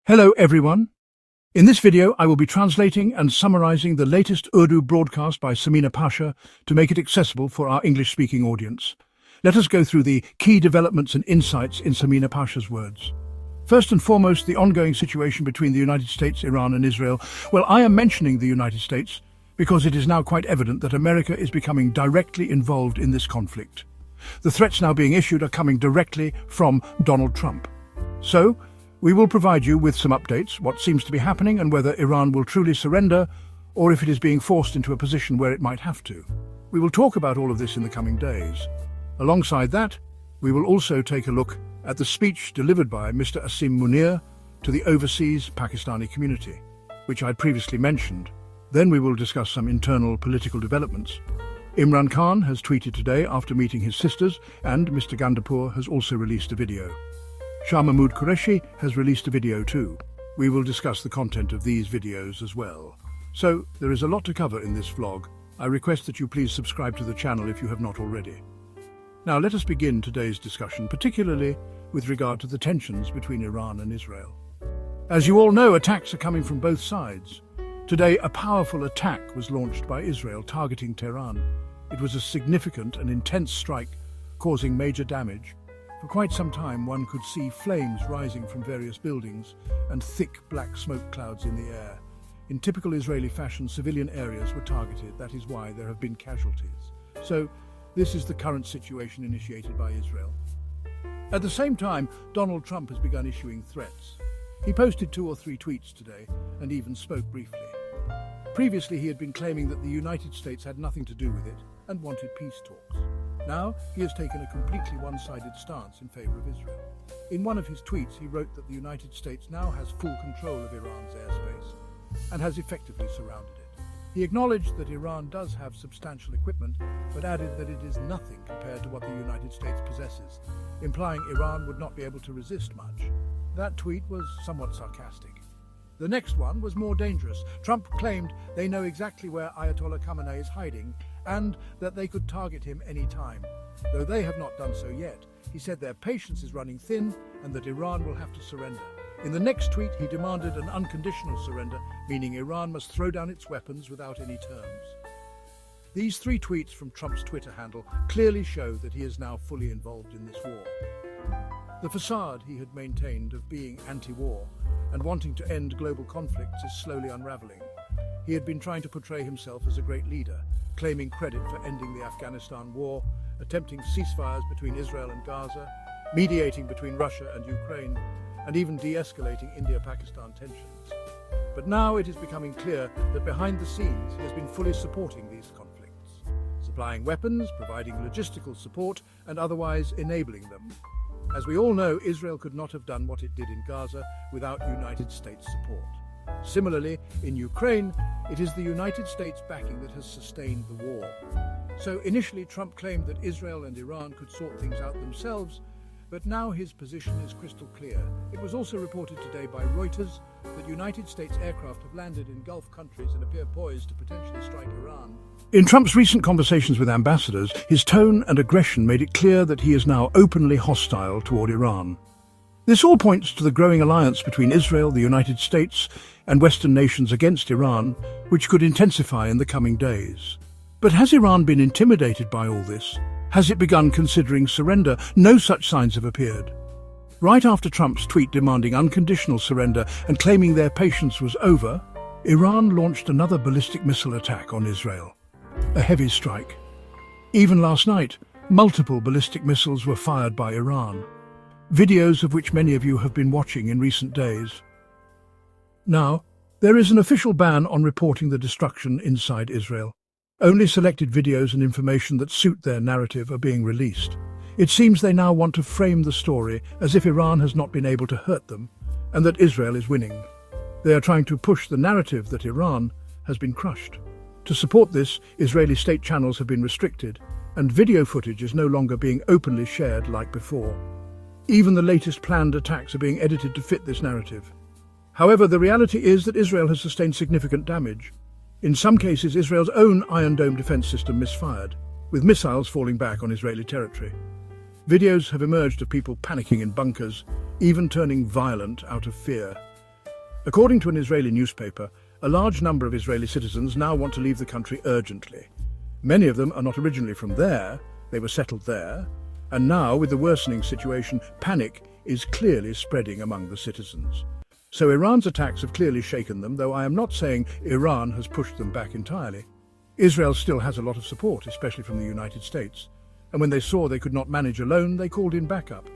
Hello everyone. In this video I will be translating and summarizing the latest Urdu broadcast by Samina Pasha to make it accessible for our English-speaking audience. Let us go through the key developments and insights in Samina Pasha's words. First and foremost, the ongoing situation between the United States, Iran and Israel. Well, I am mentioning the United States because it is now quite evident that America is becoming directly involved in this conflict. The threats now being issued are coming directly from Donald Trump. So, we will provide you with some updates, what seems to be happening and whether Iran will truly surrender or if it is being forced into a position where it might have to. We will talk about all of this in the coming days. Alongside that, we will also take a look at the speech delivered by Mr. Asim Munir to the overseas Pakistani community, which I'd previously mentioned. Then we will discuss some internal political developments. Imran Khan has tweeted today after meeting his sisters, and Mr. Gandapur has also released a video. Shah Mahmood Qureshi has released a video too. We will discuss the content of these videos as well. So, there is a lot to cover in this vlog. I request that you please subscribe to the channel if you have not already. Now let us begin today's discussion, particularly with regard to the tensions between Iran and Israel. As you all know, attacks are coming from both sides. Today, a powerful attack was launched by Israel targeting Tehran. It was a significant and intense strike, causing major damage. For quite some time, one could see flames rising from various buildings and thick black smoke clouds in the air. In typical Israeli fashion, civilian areas were targeted. That is why there have been casualties. So, this is the current situation initiated by Israel. At the same time, Donald Trump has begun issuing threats. He posted 2 or 3 tweets today and even spoke briefly. Previously, he had been claiming that the United States had nothing to do with it and wanted peace talks. Now, he has taken a completely one-sided stance in favor of Israel. In one of his tweets, he wrote that the United States now has full control of Iran's airspace and has effectively surrounded it. He acknowledged that Iran does have substantial equipment, but added that it is nothing compared to what the United States possesses, implying Iran would not be able to resist much. That tweet was somewhat sarcastic. The next one was more dangerous. Trump claimed they know exactly where Ayatollah Khamenei is hiding and that they could target him any time. Though they have not done so yet, he said their patience is running thin and that Iran will have to surrender. In the next tweet, he demanded an unconditional surrender, meaning Iran must throw down its weapons without any terms. These 3 tweets from Trump's Twitter handle clearly show that he is now fully involved in this war. The facade he had maintained of being anti-war and wanting to end global conflicts is slowly unraveling. He had been trying to portray himself as a great leader, claiming credit for ending the Afghanistan war, attempting ceasefires between Israel and Gaza, mediating between Russia and Ukraine, and even de-escalating India-Pakistan tensions. But now it is becoming clear that behind the scenes he has been fully supporting these conflicts, supplying weapons, providing logistical support, and otherwise enabling them. As we all know, Israel could not have done what it did in Gaza without United States support. Similarly, in Ukraine, it is the United States backing that has sustained the war. So initially, Trump claimed that Israel and Iran could sort things out themselves, but now his position is crystal clear. It was also reported today by Reuters that United States aircraft have landed in Gulf countries and appear poised to potentially strike Iran. In Trump's recent conversations with ambassadors, his tone and aggression made it clear that he is now openly hostile toward Iran. This all points to the growing alliance between Israel, the United States, and Western nations against Iran, which could intensify in the coming days. But has Iran been intimidated by all this? Has it begun considering surrender? No such signs have appeared. Right after Trump's tweet demanding unconditional surrender and claiming their patience was over, Iran launched another ballistic missile attack on Israel. A heavy strike. Even last night, multiple ballistic missiles were fired by Iran. Videos of which many of you have been watching in recent days. Now, there is an official ban on reporting the destruction inside Israel. Only selected videos and information that suit their narrative are being released. It seems they now want to frame the story as if Iran has not been able to hurt them and that Israel is winning. They are trying to push the narrative that Iran has been crushed. To support this, Israeli state channels have been restricted and video footage is no longer being openly shared like before. Even the latest planned attacks are being edited to fit this narrative. However, the reality is that Israel has sustained significant damage. In some cases, Israel's own Iron Dome defense system misfired, with missiles falling back on Israeli territory. Videos have emerged of people panicking in bunkers, even turning violent out of fear. According to an Israeli newspaper, a large number of Israeli citizens now want to leave the country urgently. Many of them are not originally from there, they were settled there, and now, with the worsening situation, panic is clearly spreading among the citizens. So Iran's attacks have clearly shaken them, though I am not saying Iran has pushed them back entirely. Israel still has a lot of support, especially from the United States, and when they saw they could not manage alone, they called in backup.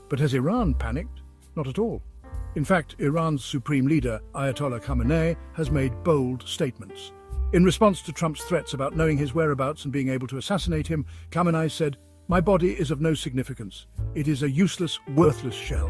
But has Iran panicked? Not at all. In fact, Iran's supreme leader, Ayatollah Khamenei, has made bold statements. In response to Trump's threats about knowing his whereabouts and being able to assassinate him, Khamenei said, "My body is of no significance. It is a useless, worthless shell.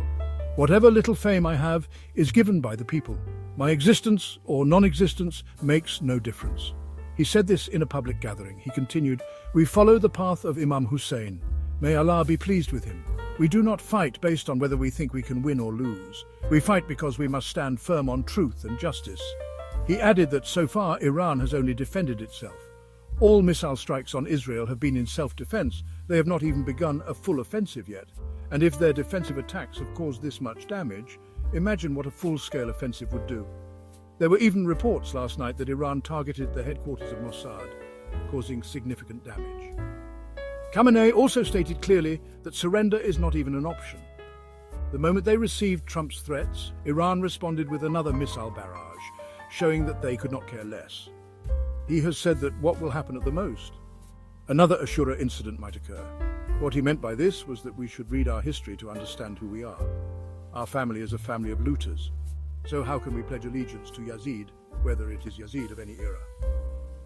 Whatever little fame I have is given by the people. My existence or non-existence makes no difference." He said this in a public gathering. He continued, "We follow the path of Imam Hussein. May Allah be pleased with him. We do not fight based on whether we think we can win or lose. We fight because we must stand firm on truth and justice." He added that so far Iran has only defended itself. All missile strikes on Israel have been in self-defense. They have not even begun a full offensive yet. And if their defensive attacks have caused this much damage, imagine what a full-scale offensive would do. There were even reports last night that Iran targeted the headquarters of Mossad, causing significant damage. Khamenei also stated clearly that surrender is not even an option. The moment they received Trump's threats, Iran responded with another missile barrage, showing that they could not care less. He has said that what will happen at the most? Another Ashura incident might occur. What he meant by this was that we should read our history to understand who we are. Our family is a family of looters. So how can we pledge allegiance to Yazid, whether it is Yazid of any era?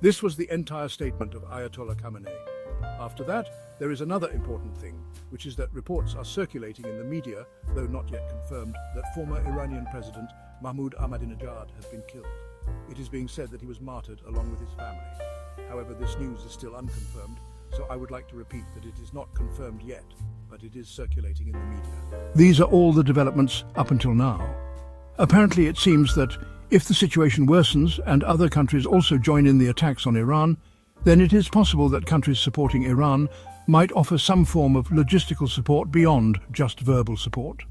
This was the entire statement of Ayatollah Khamenei. After that, there is another important thing, which is that reports are circulating in the media, though not yet confirmed, that former Iranian President Mahmoud Ahmadinejad has been killed. It is being said that he was martyred along with his family. However, this news is still unconfirmed, so I would like to repeat that it is not confirmed yet, but it is circulating in the media. These are all the developments up until now. Apparently, it seems that if the situation worsens and other countries also join in the attacks on Iran, then it is possible that countries supporting Iran might offer some form of logistical support beyond just verbal support.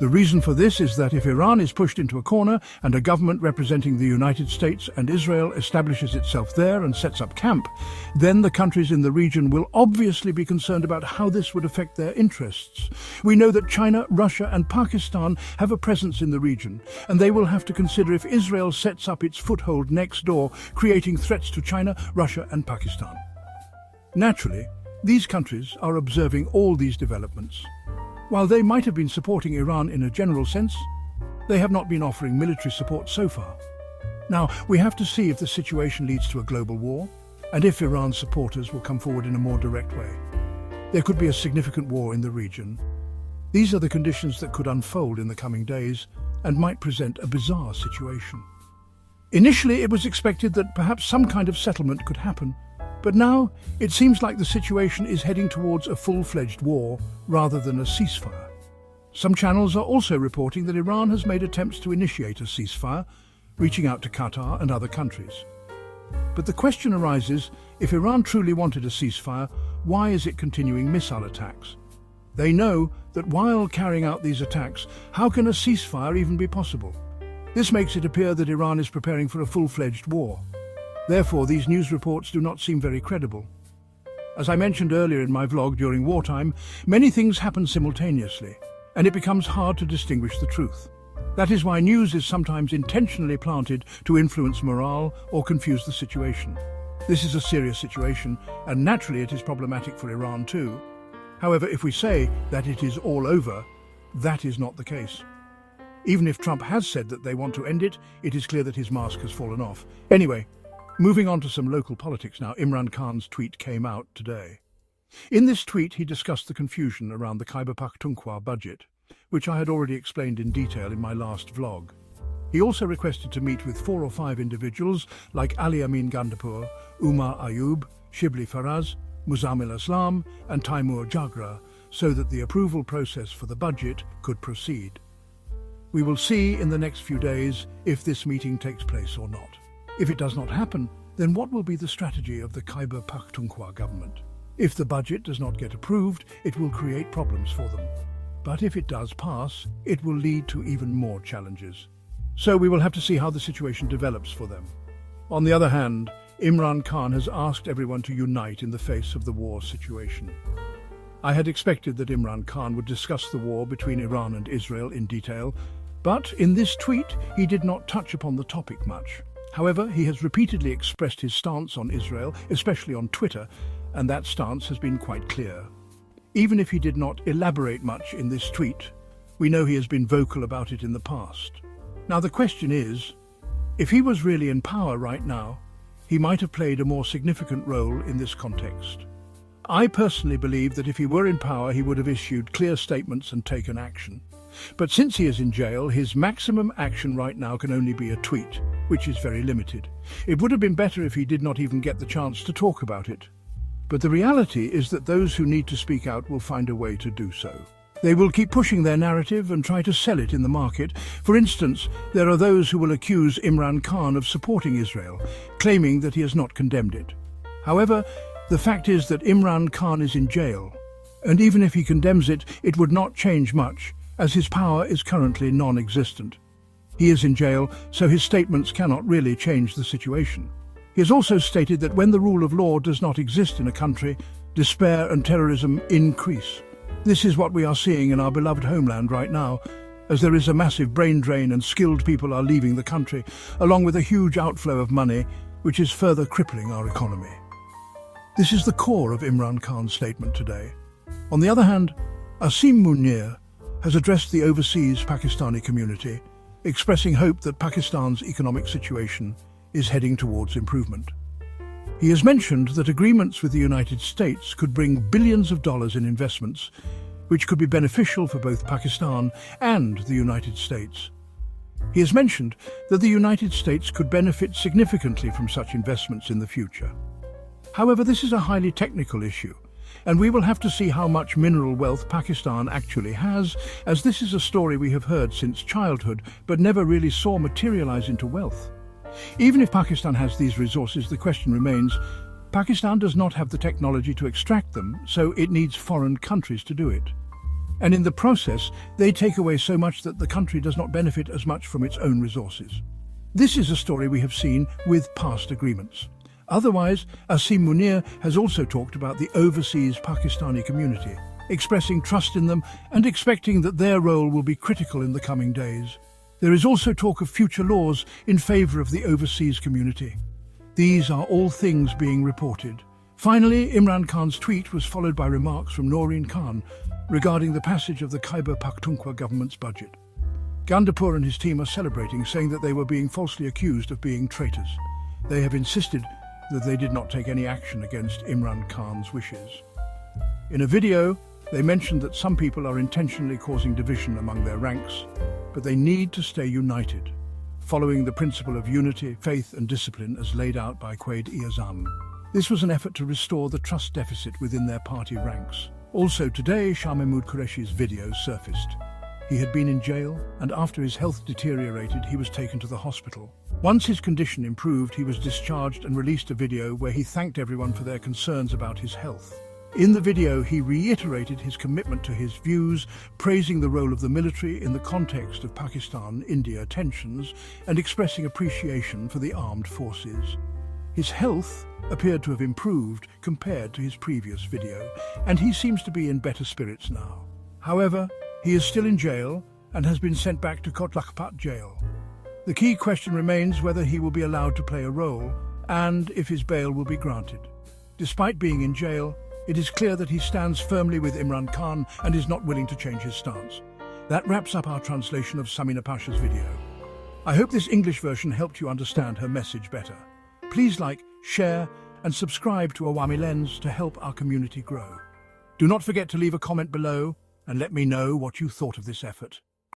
The reason for this is that if Iran is pushed into a corner and a government representing the United States and Israel establishes itself there and sets up camp, then the countries in the region will obviously be concerned about how this would affect their interests. We know that China, Russia and Pakistan have a presence in the region, and they will have to consider if Israel sets up its foothold next door, creating threats to China, Russia and Pakistan. Naturally, these countries are observing all these developments. While they might have been supporting Iran in a general sense, they have not been offering military support so far. Now, we have to see if the situation leads to a global war, and if Iran's supporters will come forward in a more direct way. There could be a significant war in the region. These are the conditions that could unfold in the coming days and might present a bizarre situation. Initially, it was expected that perhaps some kind of settlement could happen, but now it seems like the situation is heading towards a full-fledged war rather than a ceasefire. Some channels are also reporting that Iran has made attempts to initiate a ceasefire, reaching out to Qatar and other countries. But the question arises, if Iran truly wanted a ceasefire, why is it continuing missile attacks? They know that while carrying out these attacks, how can a ceasefire even be possible? This makes it appear that Iran is preparing for a full-fledged war. Therefore, these news reports do not seem very credible. As I mentioned earlier in my vlog, during wartime, many things happen simultaneously, and it becomes hard to distinguish the truth. That is why news is sometimes intentionally planted to influence morale or confuse the situation. This is a serious situation, and naturally it is problematic for Iran too. However, if we say that it is all over, that is not the case. Even if Trump has said that they want to end it, it is clear that his mask has fallen off. Anyway, moving on to some local politics now, Imran Khan's tweet came out today. In this tweet, he discussed the confusion around the Khyber Pakhtunkhwa budget, which I had already explained in detail in my last vlog. He also requested to meet with 4 or 5 individuals like Ali Amin Gandapur, Umar Ayub, Shibli Faraz, Muzammil Aslam and Taimur Jagra so that the approval process for the budget could proceed. We will see in the next few days if this meeting takes place or not. If it does not happen, then what will be the strategy of the Khyber Pakhtunkhwa government? If the budget does not get approved, it will create problems for them. But if it does pass, it will lead to even more challenges. So we will have to see how the situation develops for them. On the other hand, Imran Khan has asked everyone to unite in the face of the war situation. I had expected that Imran Khan would discuss the war between Iran and Israel in detail, but in this tweet he did not touch upon the topic much. However, he has repeatedly expressed his stance on Israel, especially on Twitter, and that stance has been quite clear. Even if he did not elaborate much in this tweet, we know he has been vocal about it in the past. Now the question is, if he was really in power right now, he might have played a more significant role in this context. I personally believe that if he were in power, he would have issued clear statements and taken action. But since he is in jail, his maximum action right now can only be a tweet, which is very limited. It would have been better if he did not even get the chance to talk about it. But the reality is that those who need to speak out will find a way to do so. They will keep pushing their narrative and try to sell it in the market. For instance, there are those who will accuse Imran Khan of supporting Israel, claiming that he has not condemned it. However, the fact is that Imran Khan is in jail, and even if he condemns it, it would not change much, as his power is currently non-existent. He is in jail, so his statements cannot really change the situation. He has also stated that when the rule of law does not exist in a country, despair and terrorism increase. This is what we are seeing in our beloved homeland right now, as there is a massive brain drain and skilled people are leaving the country, along with a huge outflow of money, which is further crippling our economy. This is the core of Imran Khan's statement today. On the other hand, Awami Lens has addressed the overseas Pakistani community, expressing hope that Pakistan's economic situation is heading towards improvement. He has mentioned that agreements with the United States could bring billions of dollars in investments, which could be beneficial for both Pakistan and the United States. He has mentioned that the United States could benefit significantly from such investments in the future. However, this is a highly technical issue, and we will have to see how much mineral wealth Pakistan actually has, as this is a story we have heard since childhood but never really saw materialize into wealth. Even if Pakistan has these resources, the question remains, Pakistan does not have the technology to extract them, so it needs foreign countries to do it. And in the process, they take away so much that the country does not benefit as much from its own resources. This is a story we have seen with past agreements. Otherwise, Awami Lens has also talked about the overseas Pakistani community, expressing trust in them and expecting that their role will be critical in the coming days. There is also talk of future laws in favor of the overseas community. These are all things being reported. Finally, Imran Khan's tweet was followed by remarks from Noreen Khan regarding the passage of the Khyber Pakhtunkhwa government's budget. Gandapur and his team are celebrating, saying that they were being falsely accused of being traitors. They have insisted that they did not take any action against Imran Khan's wishes. In a video, they mentioned that some people are intentionally causing division among their ranks, but they need to stay united, following the principle of unity, faith and discipline as laid out by Quaid-e-Azam. This was an effort to restore the trust deficit within their party ranks. Also today, Shah Mahmood Qureshi's video surfaced. He had been in jail, and after his health deteriorated, he was taken to the hospital. Once his condition improved, he was discharged and released a video where he thanked everyone for their concerns about his health. In the video, he reiterated his commitment to his views, praising the role of the military in the context of Pakistan-India tensions and expressing appreciation for the armed forces. His health appeared to have improved compared to his previous video, and he seems to be in better spirits now. However, he is still in jail and has been sent back to Kot Lakhpat jail. The key question remains whether he will be allowed to play a role and if his bail will be granted. Despite being in jail, it is clear that he stands firmly with Imran Khan and is not willing to change his stance. That wraps up our translation of Samina Pasha's video. I hope this English version helped you understand her message better. Please like, share and subscribe to Awami Lens to help our community grow. Do not forget to leave a comment below and let me know what you thought of this effort.